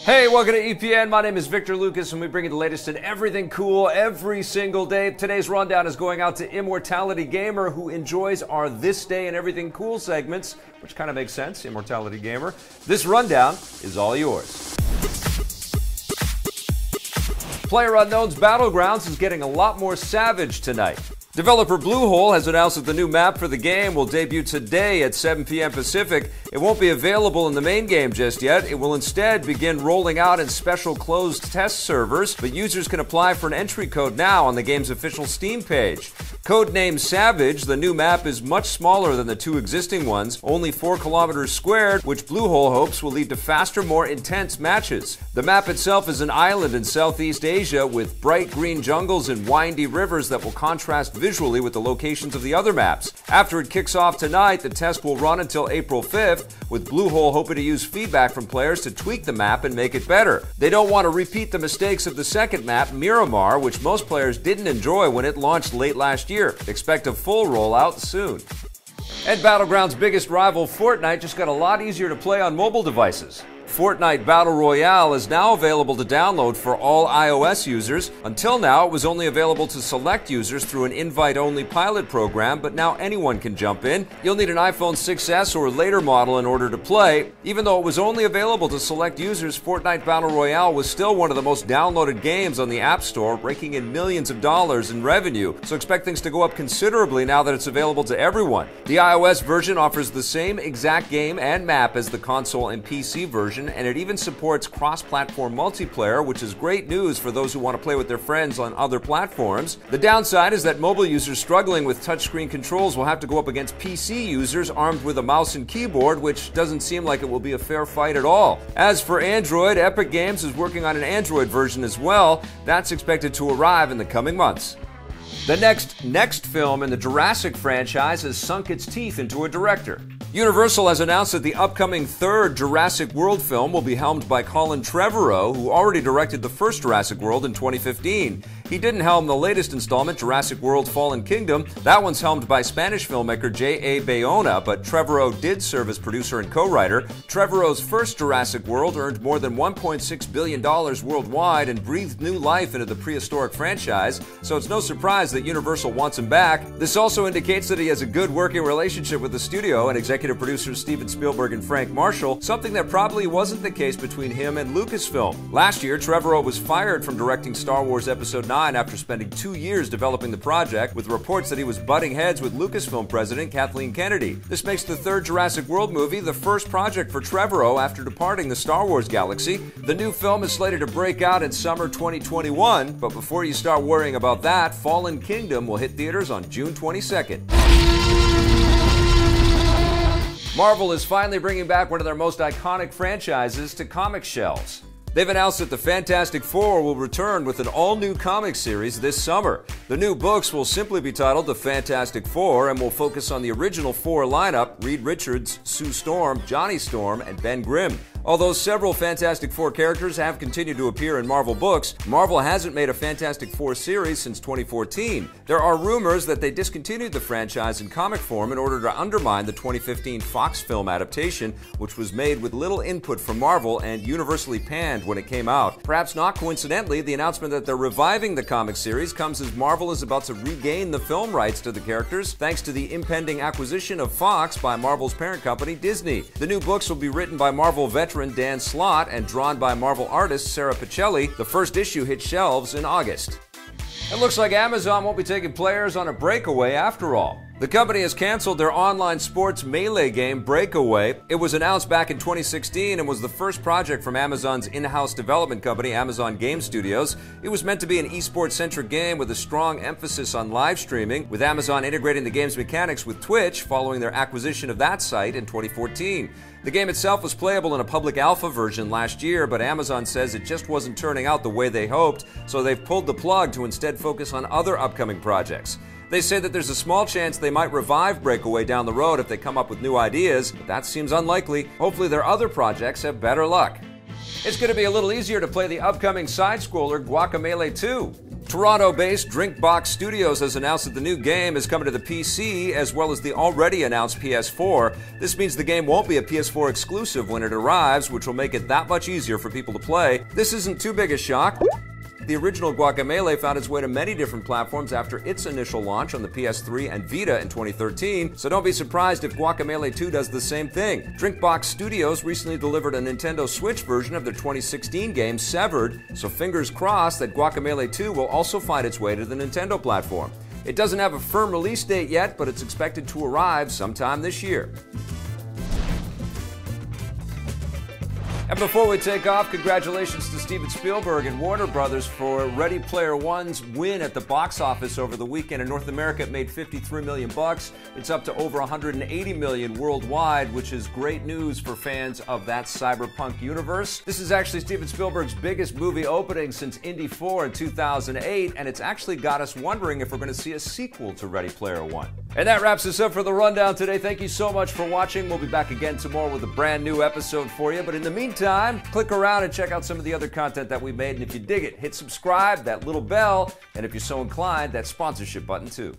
Hey, welcome to EPN. My name is Victor Lucas, and we bring you the latest in everything cool every single day. Today's rundown is going out to Immortality Gamer, who enjoys our This Day and Everything Cool segments, which kind of makes sense, Immortality Gamer. This rundown is all yours. PlayerUnknown's Battlegrounds is getting a lot more savage tonight. Developer Bluehole has announced that the new map for the game will debut today at 7 p.m. Pacific. It won't be available in the main game just yet. It will instead begin rolling out in special closed test servers, but users can apply for an entry code now on the game's official Steam page. Codenamed Savage, the new map is much smaller than the two existing ones, only 4 kilometers squared, which Bluehole hopes will lead to faster, more intense matches. The map itself is an island in Southeast Asia with bright green jungles and windy rivers that will contrast visually with the locations of the other maps. After it kicks off tonight, the test will run until April 5th, with Bluehole hoping to use feedback from players to tweak the map and make it better. They don't want to repeat the mistakes of the second map, Miramar, which most players didn't enjoy when it launched late last year. Expect a full rollout soon. And Battlegrounds' biggest rival, Fortnite, just got a lot easier to play on mobile devices. Fortnite Battle Royale is now available to download for all iOS users. Until now, it was only available to select users through an invite-only pilot program, but now anyone can jump in. You'll need an iPhone 6s or later model in order to play. Even though it was only available to select users, Fortnite Battle Royale was still one of the most downloaded games on the App Store, raking in millions of dollars in revenue. So expect things to go up considerably now that it's available to everyone. The iOS version offers the same exact game and map as the console and PC version, and it even supports cross-platform multiplayer, which is great news for those who want to play with their friends on other platforms. The downside is that mobile users struggling with touchscreen controls will have to go up against PC users armed with a mouse and keyboard, which doesn't seem like it will be a fair fight at all. As for Android, Epic Games is working on an Android version as well. That's expected to arrive in the coming months. The next film in the Jurassic franchise has sunk its teeth into a director. Universal has announced that the upcoming third Jurassic World film will be helmed by Colin Trevorrow, who already directed the first Jurassic World in 2015. He didn't helm the latest installment, Jurassic World Fallen Kingdom. That one's helmed by Spanish filmmaker J.A. Bayona, but Trevorrow did serve as producer and co-writer. Trevorrow's first Jurassic World earned more than $1.6 billion worldwide and breathed new life into the prehistoric franchise, so it's no surprise that Universal wants him back. This also indicates that he has a good working relationship with the studio and executive producers Steven Spielberg and Frank Marshall, something that probably wasn't the case between him and Lucasfilm. Last year, Trevorrow was fired from directing Star Wars Episode 9 after spending 2 years developing the project, with reports that he was butting heads with Lucasfilm president Kathleen Kennedy. This makes the third Jurassic World movie the first project for Trevorrow after departing the Star Wars galaxy. The new film is slated to break out in summer 2021, but before you start worrying about that, Fallen Kingdom will hit theaters on June 22nd. Marvel is finally bringing back one of their most iconic franchises to comic shelves. They've announced that the Fantastic Four will return with an all-new comic series this summer. The new books will simply be titled The Fantastic Four and will focus on the original four lineup: Reed Richards, Sue Storm, Johnny Storm, and Ben Grimm. Although several Fantastic Four characters have continued to appear in Marvel books, Marvel hasn't made a Fantastic Four series since 2014. There are rumors that they discontinued the franchise in comic form in order to undermine the 2015 Fox film adaptation, which was made with little input from Marvel and universally panned when it came out. Perhaps not coincidentally, the announcement that they're reviving the comic series comes as Marvel is about to regain the film rights to the characters thanks to the impending acquisition of Fox by Marvel's parent company, Disney. The new books will be written by Marvel veteran Dan Slott and drawn by Marvel artist Sarah Pichelli. The first issue hit shelves in August. It looks like Amazon won't be taking players on a breakaway after all. The company has canceled their online sports melee game, Breakaway. It was announced back in 2016 and was the first project from Amazon's in-house development company, Amazon Game Studios. It was meant to be an esports-centric game with a strong emphasis on live streaming, with Amazon integrating the game's mechanics with Twitch following their acquisition of that site in 2014. The game itself was playable in a public alpha version last year, but Amazon says it just wasn't turning out the way they hoped, so they've pulled the plug to instead focus on other upcoming projects. They say that there's a small chance they might revive Breakaway down the road if they come up with new ideas, but that seems unlikely. Hopefully their other projects have better luck. It's going to be a little easier to play the upcoming side-scroller Guacamelee 2. Toronto-based Drinkbox Studios has announced that the new game is coming to the PC as well as the already announced PS4. This means the game won't be a PS4 exclusive when it arrives, which will make it that much easier for people to play. This isn't too big a shock. The original Guacamelee found its way to many different platforms after its initial launch on the PS3 and Vita in 2013, so don't be surprised if Guacamelee 2 does the same thing. Drinkbox Studios recently delivered a Nintendo Switch version of their 2016 game, Severed, so fingers crossed that Guacamelee 2 will also find its way to the Nintendo platform. It doesn't have a firm release date yet, but it's expected to arrive sometime this year. And before we take off, congratulations to Steven Spielberg and Warner Brothers for Ready Player One's win at the box office over the weekend. In North America, it made $53 million. It's up to over $180 million worldwide, which is great news for fans of that cyberpunk universe. This is actually Steven Spielberg's biggest movie opening since Indy 4 in 2008, and it's actually got us wondering if we're going to see a sequel to Ready Player One. And that wraps us up for the rundown today. Thank you so much for watching. We'll be back again tomorrow with a brand new episode for you. But in the meantime, click around and check out some of the other content that we made. And if you dig it, hit subscribe, that little bell, and if you're so inclined, that sponsorship button too.